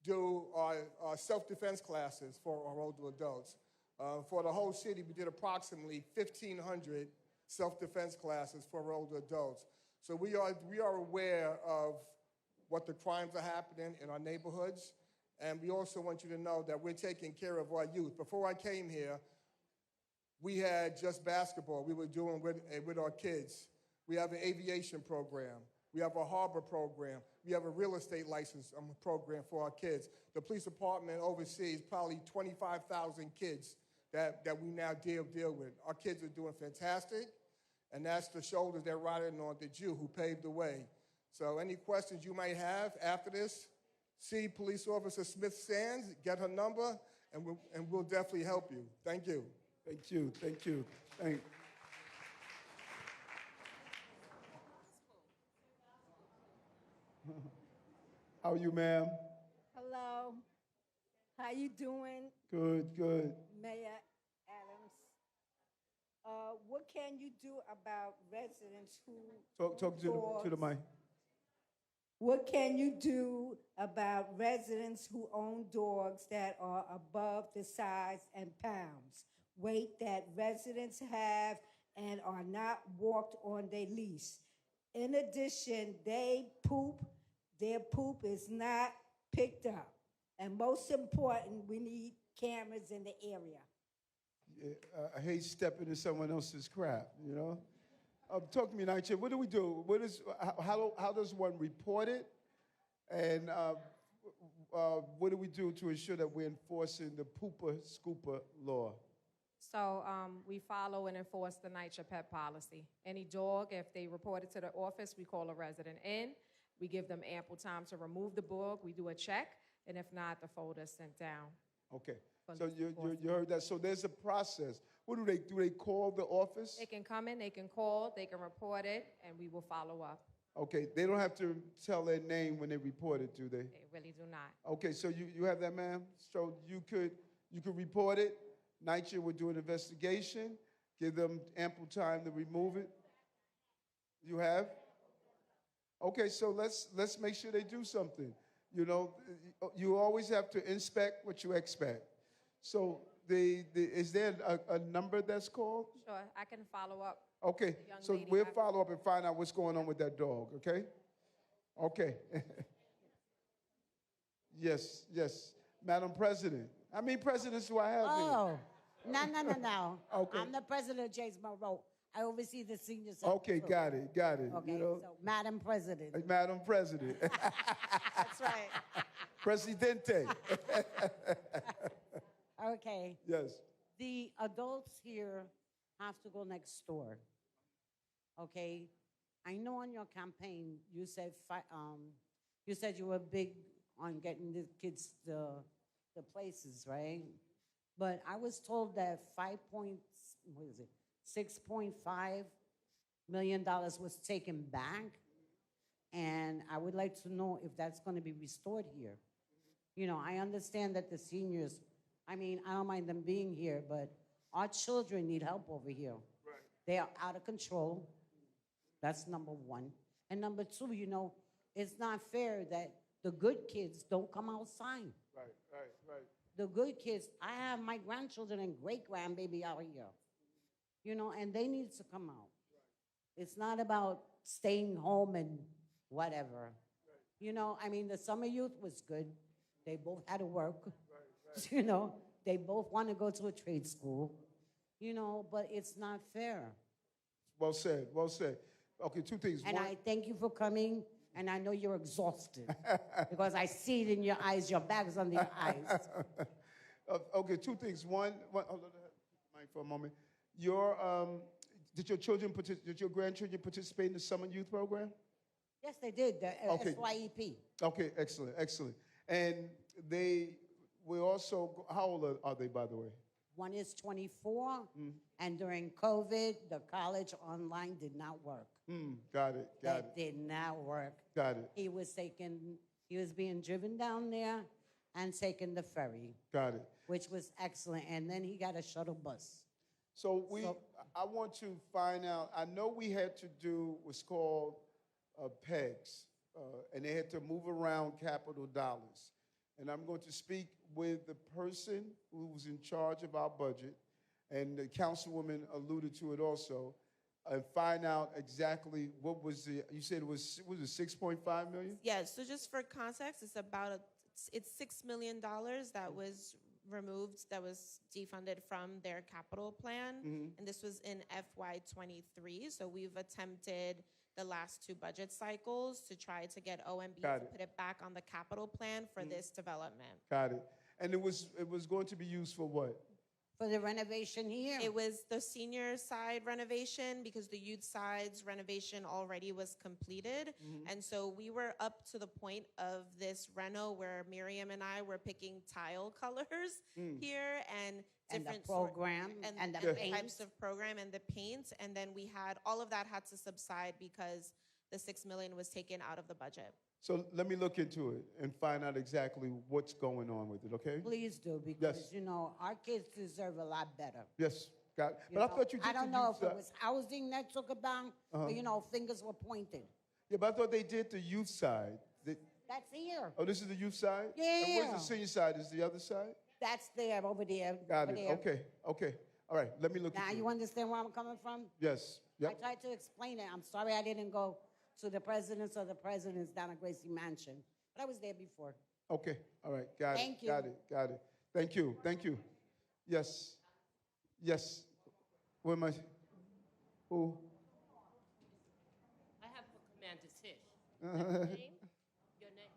do our self-defense classes for our older adults. For the whole city, we did approximately 1,500 self-defense classes for our older adults. So we are aware of what the crimes are happening in our neighborhoods, and we also want you to know that we're taking care of our youth. Before I came here, we had just basketball we were doing with our kids. We have an aviation program. We have a harbor program. We have a real estate license program for our kids. The police department oversees probably 25,000 kids that we now deal with. Our kids are doing fantastic, and that's the shoulders they're riding on, the Jew who paved the way. So any questions you might have after this, see Police Officer Smith Sands, get her number, and we'll definitely help you. Thank you. Thank you. Thank you. How are you, ma'am? Hello. How you doing? Good. Mayor Adams. What can you do about residents who Talk to the mic. What can you do about residents who own dogs that are above the size and pounds, weight that residents have and are not walked on their leash? In addition, their poop is not picked up. And most important, we need cameras in the area. Yeah, I hate stepping in someone else's crap, you know? Talk to me, Nigel. What do we do? How does one report it? And what do we do to ensure that we're enforcing the pooper scooper law? So we follow and enforce the NYCHA pet policy. Any dog, if they report it to the office, we call a resident in. We give them ample time to remove the dog. We do a check, and if not, the folder is sent down. Okay. So you heard that. So there's a process. What do? They call the office? They can come in, they can call, they can report it, and we will follow up. Okay. They don't have to tell their name when they report it, do they? They really do not. Okay. So you have that, ma'am. So you could report it. NYCHA would do an investigation, give them ample time to remove it. You have? Okay. So let's make sure they do something. You know, you always have to inspect what you expect. So is there a number that's called? Sure, I can follow up. Okay, so we'll follow up and find out what's going on with that dog, okay? Okay. Yes. Madam President. How many presidents do I have Oh, no. Okay. I'm the president of James Monroe. I oversee the senior center. Okay, got it. Okay, You know? so Madam President. Madam President. That's right. Presidente. Okay. Yes. The adults here have to go next door. Okay. I know on your campaign you said you were big on getting the kids the places, right? But I was told that $6.5 million was taken back, and I would like to know if that's going to be restored here. You know, I understand that the seniors, I mean, I don't mind them being here, but our children need help over here. Right. They are out of control. That's number one. And number two, you know, it's not fair that the good kids don't come outside. Right. The good kids, I have my grandchildren and great-grandbaby out here, you know, and they need to come out. It's not about staying home and whatever. You know, I mean, the summer youth was good. They both had to work. You know, they both want to go to a trade school, you know, but it's not fair. Well said. Okay, two things. And I thank you for coming, and I know you're exhausted because I see it in your eyes, your bag's under your eyes. Okay, two things. One, hold on, mic for a moment. Did your grandchildren participate in the summer youth program? Yes, they did, the SYEP. Okay, excellent. And they were also, how old are they, by the way? One is 24, and during COVID, the college online did not work. Got it. That did not work. Got it. He was being driven down there and taking the ferry, Got it. which was excellent. And then he got a shuttle bus. So I want to find out. I know we had to do what's called pegs, and they had to move around capital dollars. And I'm going to speak with the person who was in charge of our budget, and the councilwoman alluded to it also, and find out exactly what was the. You said it was 6.5 million? Yeah, so just for context, it's $6 million that was removed, that was defunded from their capital plan. And this was in FY23. So we've attempted the last 2 budget cycles to try to get OMB to put it back on the capital plan for this development. Got it. And it was going to be used for what? For the renovation here? It was the senior side renovation because the youth side's renovation already was completed. And so we were up to the point of this reno where Miriam and I were picking tile colors here and different the program and the paint. types of program and the paint. And then we had all of that had to subside because the $6 million was taken out of the budget. So let me look into it and find out exactly what's going on with it, okay? Please do, because, you know, our kids deserve a lot better. Yes, got it. You But know, I thought you did I don't the know youth if it side. was housing that took a bang, but, you know, fingers were pointed. Yeah, but I thought they did the youth side. That's here. Oh, this is the youth side? Yeah. And where's the senior side? Is the other side? That's there, over there. Got over it. there. Okay. All right, let me look Now into you it. understand where I'm coming from? Yes. Yep. I tried to explain it. I'm sorry I didn't go to the presidents or the presidents down at Gracie Mansion, but I was there before. Okay. All right. Got Thank it. you. Got it. Thank you. Yes. Where am I? Who? I have for Commander Tish. Your name? Your name?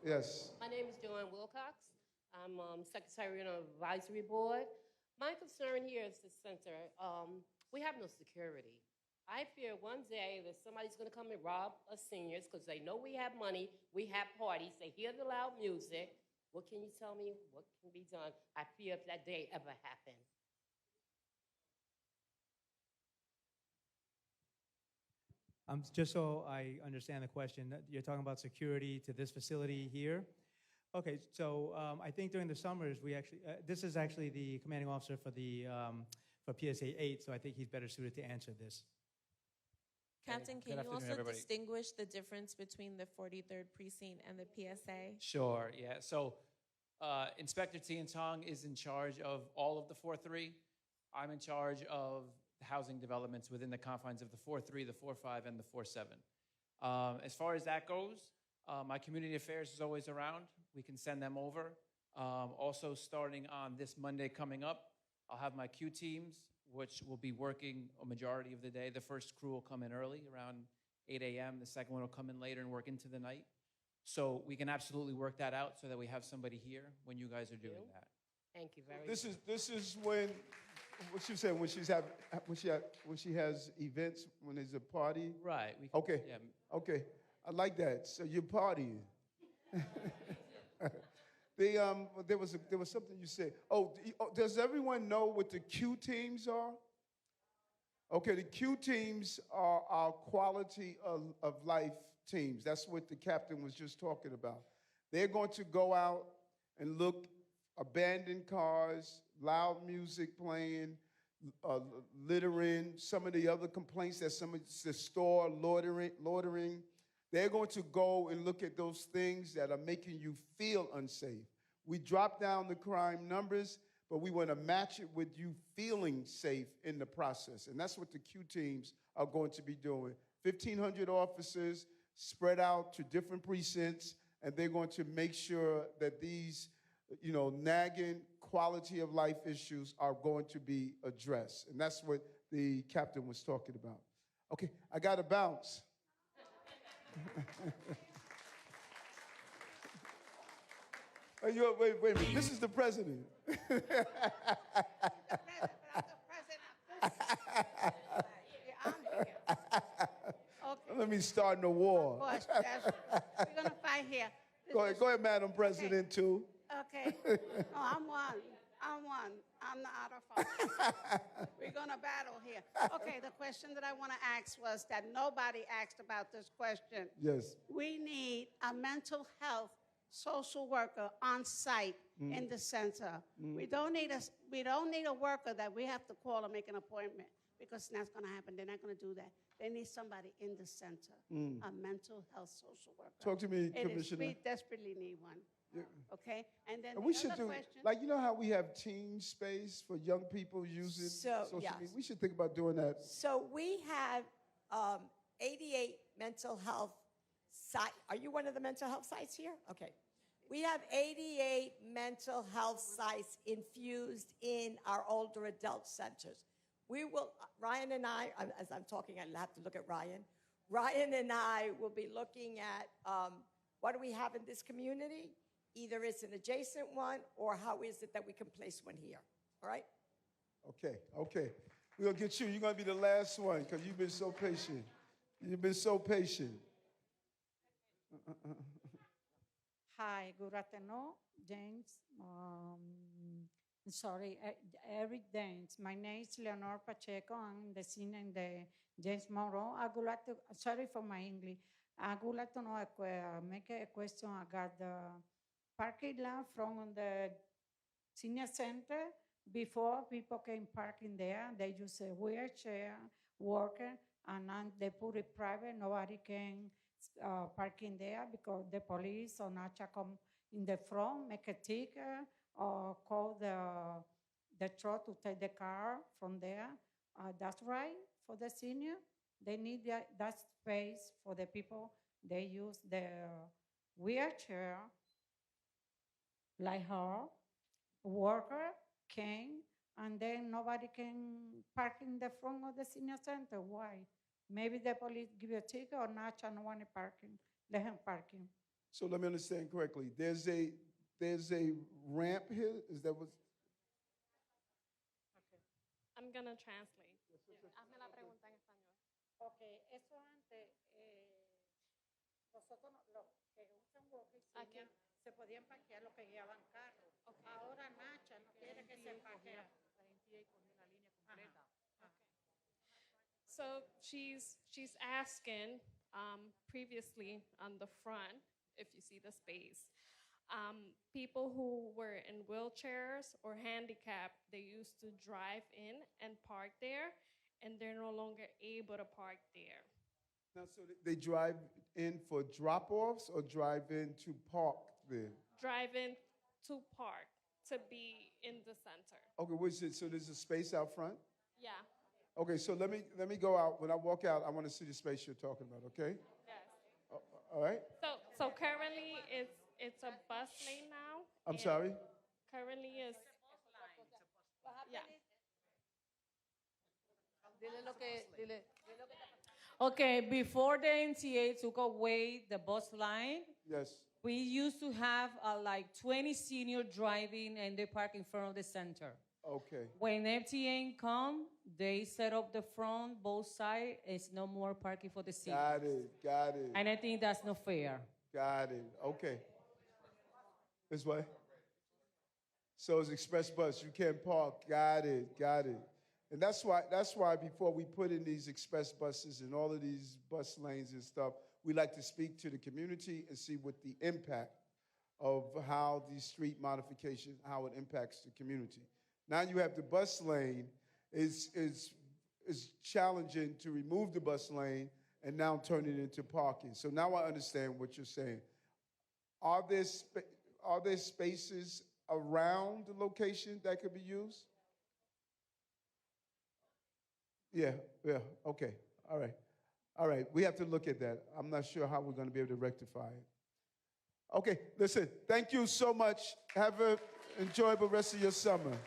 Yes. My name is Joanne Wilcox. I'm Secretary on the Advisory Board. My concern here is the center. We have no security. I fear one day that somebody's going to come and rob us seniors because they know we have money, we have parties, they hear the loud music. What can you tell me? What can be done? I fear if that day ever happened. Just so I understand the question, you're talking about security to this facility here? Okay, so I think during the summers, we actually, this is actually the commanding officer for the for PSA 8, so I think he's better suited to answer this. Captain, Good can you afternoon, also everybody. distinguish the difference between the 43rd precinct and the PSA? Sure, yeah. So Inspector Tien Tong is in charge of all of the 4-3. I'm in charge of the housing developments within the confines of the 4-3, the 4-5, and the 4-7. As far as that goes, my community affairs is always around. We can send them over. Also, starting on this Monday coming up, I'll have my Q teams, which will be working a majority of the day. The first crew will come in early, around 8 a.m. The second one will come in later and work into the night. So we can absolutely work that out so that we have somebody here when you guys are doing that. Thank you very This much. is when what she said when she has events, when there's a party. Right. Okay. Yeah. Okay. I like that. So you're partying. There was something you said. Does everyone know what the Q teams are? Okay, the Q teams are our quality of life teams. That's what the captain was just talking about. They're going to go out and look abandoned cars, loud music playing, littering, some of the other complaints that some of the store loitering. They're going to go and look at those things that are making you feel unsafe. We drop down the crime numbers, but we want to match it with you feeling safe in the process. And that's what the Q teams are going to be doing. 1,500 officers spread out to different precincts, and they're going to make sure that these, nagging quality of life issues are going to be addressed. And that's what the captain was talking about. Okay, I got to bounce. Wait a minute. This is the president. Let me start in the war. We're going to fight here. Go ahead, Madam President, too. Okay. No, I'm one. I'm the out of We're going to battle here. Okay, the question that I want to ask was that nobody asked about this question. Yes. We need a mental health social worker on site in the center. We don't need a worker that we have to call and make an appointment because that's going to happen. They're not going to do that. They need somebody in the center, a mental health social worker. Talk to me, It is- Commissioner. we desperately need one. Yeah. Okay, and then And the we should other do, question. like, you know how we have teen space for young people using So, social yes. media? We should think about doing that. So we have 88 mental health sites. Are you one of the mental health sites here? Okay. We have 88 mental health sites infused in our older adult centers. We will, Ryan and I, as I'm talking, I'll have to look at Ryan. Ryan and I will be looking at what do we have in this community? Either it's an adjacent one or how is it that we can place one here? All right? Okay, okay. We're going to get you. You're going to be the last one because you've been so patient. You've been so patient. Hi, good afternoon, James. Sorry, Eric James. My name is Leonor Pacheco. I'm the senior in the James Monroe. I would like to, sorry for my English. I would like to know, make a question about the parking lot from the senior center. Before people can park in there, they use a wheelchair walker, and then they put it private. Nobody can park in there because the police or NACHA come in the front, make a ticket, or call the truck to take the car from there. That's right for the senior. They need that space for the people. They use the wheelchair, like her, worker, cane, and then nobody can park in the front of the senior center. Why? Maybe the police give you a ticket or not, and no one parking. Let him parking. So let me understand correctly. There's a ramp here. Is that what? I'm gonna translate. Hazme la pregunta en español. Okay, eso antes, nosotros los que usan walking senior se podían parquear los que guiaban carros. Ahora Nacha no quiere que se parquee. So she's asking previously on the front, if you see the space, people who were in wheelchairs or handicapped, they used to drive in and park there, and they're no longer able to park there. Now, so they drive in for drop-offs or drive in to park there? Drive in to park to be in the center. Okay, what's it? So there's a space out front? Yeah. Okay, so let me go out. When I walk out, I want to see the space you're talking about, okay? Yes. All right? So currently it's a bus lane now. I'm and sorry? Currently is yeah. Okay, before the NTA took away the bus line, Yes. we used to have like 20 senior driving and they park in front of the center. Okay. When FTA come, they set up the front, both sides. It's no more parking for the seniors. Got it. And I think that's not fair. Got it. Okay. This way? So it's express bus. You can't park. Got it. And that's why before we put in these express buses and all of these bus lanes and stuff, we like to speak to the community and see what the impact of how these street modifications, how it impacts the community. Now you have the bus lane. Is challenging to remove the bus lane and now turn it into parking. So now I understand what you're saying. Are there spaces around the location that could be used? Yeah, okay, all right. We have to look at that. I'm not sure how we're going to be able to rectify it. Okay, listen, thank you so much. Have an enjoyable rest of your summer.